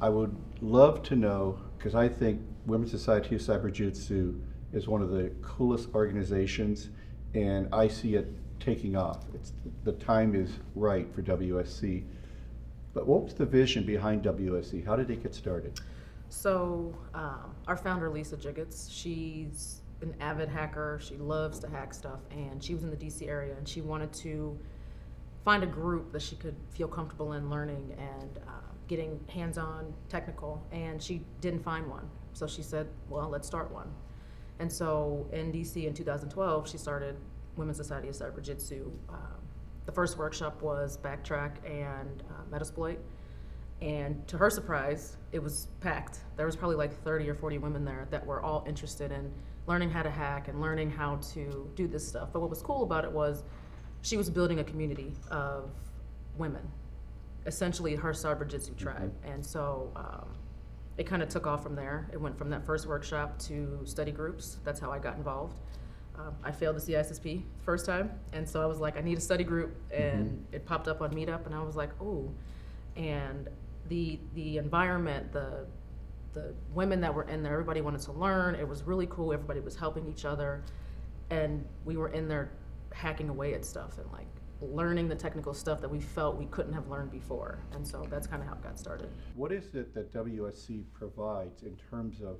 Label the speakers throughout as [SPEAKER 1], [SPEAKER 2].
[SPEAKER 1] I would love to know, because I think Women's Society of Cyber Jiu-Jitsu is one of the coolest organizations, and I see it taking off. The time is right for WSC. But what was the vision behind WSC? How did it get started?
[SPEAKER 2] So, our founder, Lisa Jiggets, she's an avid hacker. She loves to hack stuff, and she was in the DC area, and she wanted to find a group that she could feel comfortable in learning and getting hands-on technical, and she didn't find one. So she said, well, let's start one. And so in DC in 2012, she started Women's Society of Cyber Jiu-Jitsu. The first workshop was Backtrack and Metasploit. And to her surprise, it was packed. There was probably like 30 or 40 women there that were all interested in learning how to hack and learning how to do this stuff. But what was cool about it was she was building a community of women, essentially her cyber jiu-jitsu tribe. And so it kind of took off from there. It went from that first workshop to study groups. That's how I got involved. I failed the CISSP first time, and so I was like, I need a study group, and it popped up on Meetup, and I was like, oh. And the environment, the women that were in there, everybody wanted to learn. It was really cool. Everybody was helping each other, and we were in there hacking away at stuff and like learning the technical stuff that we felt we couldn't have learned before. And so that's kind of how it got started.
[SPEAKER 1] What is it that WSC provides in terms of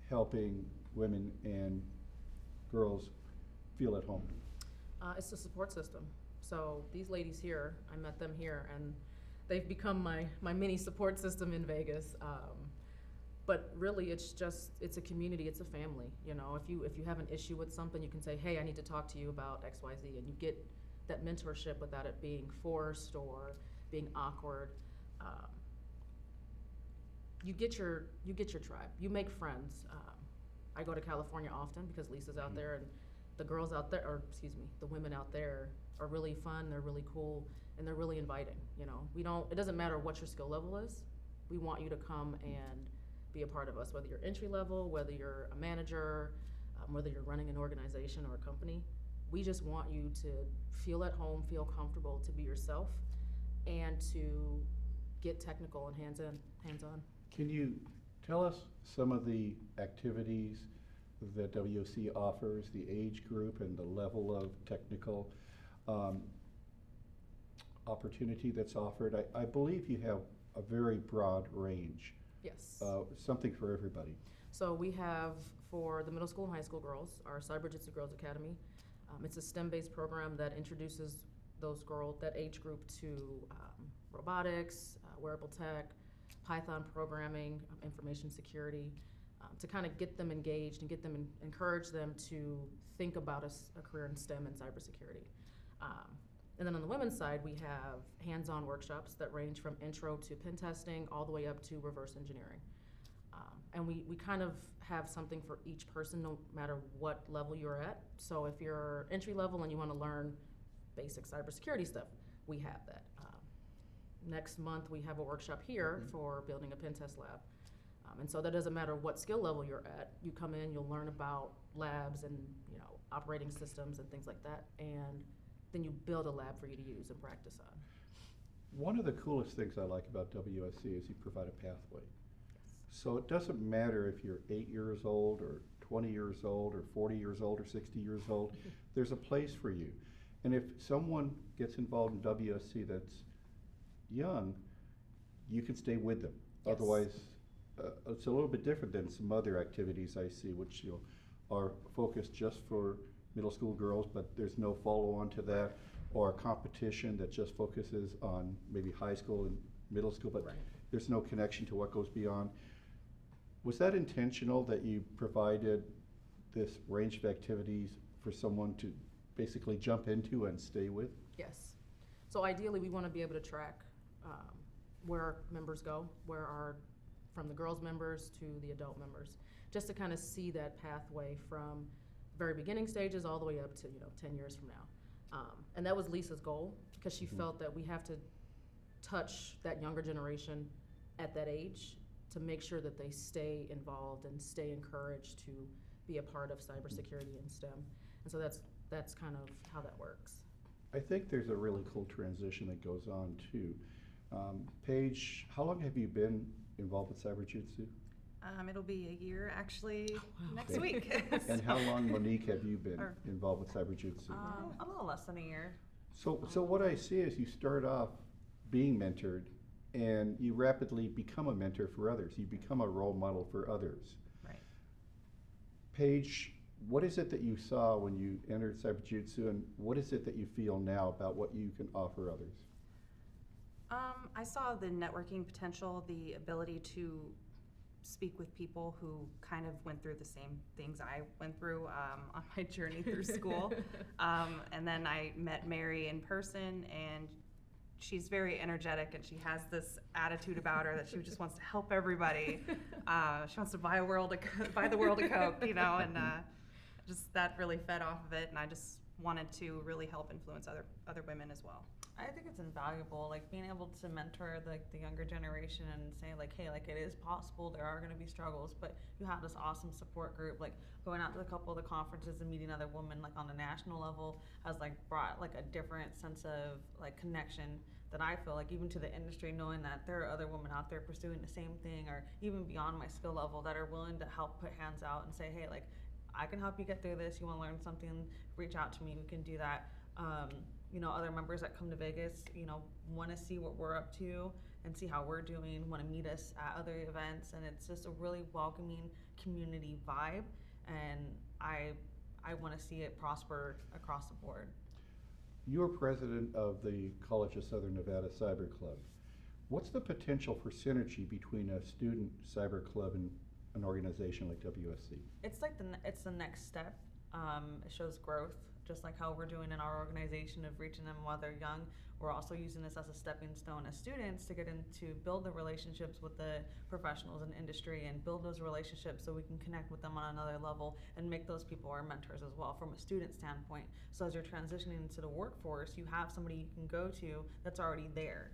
[SPEAKER 1] helping women and girls feel at home?
[SPEAKER 2] It's a support system. So these ladies here, I met them here, and they've become my mini support system in Vegas. But really, it's a community, it's a family. You know, if you have an issue with something, you can say, hey, I need to talk to you about X, Y, Z, and you get that mentorship without it being forced or being awkward. You get your tribe. You make friends. I go to California often because Lisa's out there, and the girls out there, or excuse me, the women out there are really fun. They're really cool, and they're really inviting. You know, it doesn't matter what your skill level is. We want you to come and be a part of us, whether you're entry level, whether you're a manager, whether you're running an organization or a company. We just want you to feel at home, feel comfortable, to be yourself, and to get technical and hands-on.
[SPEAKER 1] Can you tell us some of the activities that WSC offers, the age group and the level of technical opportunity that's offered? I believe you have a very broad range.
[SPEAKER 2] Yes.
[SPEAKER 1] Something for everybody.
[SPEAKER 2] So we have, for the middle school and high school girls, our Cyber Jiu-Jitsu Girls Academy. It's a STEM-based program that introduces that age group to robotics, wearable tech, Python programming, information security, to kind of get them engaged and encourage them to think about a career in STEM and cybersecurity. And then on the women's side, we have hands-on workshops that range from intro to pen testing all the way up to reverse engineering. And we kind of have something for each person, no matter what level you're at. So if you're entry level and you want to learn basic cybersecurity stuff, we have that. Next month, we have a workshop here for building a pen test lab. And so that doesn't matter what skill level you're at. You come in, you'll learn about labs and operating systems and things like that, and then you build a lab for you to use and practice on.
[SPEAKER 1] One of the coolest things I like about WSC is you provide a pathway.
[SPEAKER 2] Yes.
[SPEAKER 1] So it doesn't matter if you're 8 years old or 20 years old or 40 years old or 60 years old, there's a place for you. And if someone gets involved in WSC that's young, you can stay with them.
[SPEAKER 2] Yes.
[SPEAKER 1] Otherwise, it's a little bit different than some other activities I see, which are focused just for middle school girls, but there's no follow-on to that, or a competition that just focuses on maybe high school and middle school, but there's no connection to what goes beyond. Was that intentional that you provided this range of activities for someone to basically jump into and stay with?
[SPEAKER 2] Yes. So ideally, we want to be able to track where our members go, from the girls members to the adult members, just to kind of see that pathway from very beginning stages all the way up to 10 years from now. And that was Lisa's goal, because she felt that we have to touch that younger generation at that age to make sure that they stay involved and stay encouraged to be a part of cybersecurity and STEM. And so that's kind of how that works.
[SPEAKER 1] I think there's a really cool transition that goes on too. Paige, how long have you been involved with Cyber Jutsu?
[SPEAKER 3] It'll be a year actually next
[SPEAKER 1] Okay.
[SPEAKER 3] week.
[SPEAKER 1] And how long, Monique, have you been
[SPEAKER 3] Or-
[SPEAKER 1] involved with Cyber Jutsu?
[SPEAKER 4] A little less than a year.
[SPEAKER 1] So what I see is you start off being mentored and you rapidly become a mentor for others. You become a role model for others.
[SPEAKER 3] Right.
[SPEAKER 1] Paige, what is it that you saw when you entered Cyber Jutsu, and what is it that you feel now about what you can offer others?
[SPEAKER 3] I saw the networking potential, the ability to speak with people who kind of went through the same things I went through on my journey through school. And then I met Mary in person, and she's very energetic, and she has this attitude about her that she just wants to help everybody. She wants to buy the world a Coke, you know, and just that really fed off of it. And I just wanted to really help influence other women as well.
[SPEAKER 4] I think it's invaluable, like being able to mentor the younger generation and say like, hey, like it is possible. There are going to be struggles, but you have this awesome support group. Like going out to a couple of the conferences and meeting other women like on the national level has like brought like a different sense of like connection that I feel like even to the industry, knowing that there are other women out there pursuing the same thing or even beyond my skill level that are willing to help put hands out and say, hey, like I can help you get through this. You want to learn something? Reach out to me. We can do that. You know, other members that come to Vegas, you know, want to see what we're up to and see how we're doing, want to meet us at other events. And it's just a really welcoming community vibe. And I want to see it prosper across the board.
[SPEAKER 1] You're president of the College of Southern Nevada Cyber Club. What's the potential for synergy between a student cyber club and an organization like WSC?
[SPEAKER 4] It's like it's the next step. It shows growth, just like how we're doing in our organization of reaching them while they're young. We're also using this as a stepping stone as students to get into build the relationships with the professionals in industry and build those relationships so we can connect with them on another level and make those people our mentors as well from a student standpoint. So as you're transitioning into the workforce, you have somebody you can go to that's already there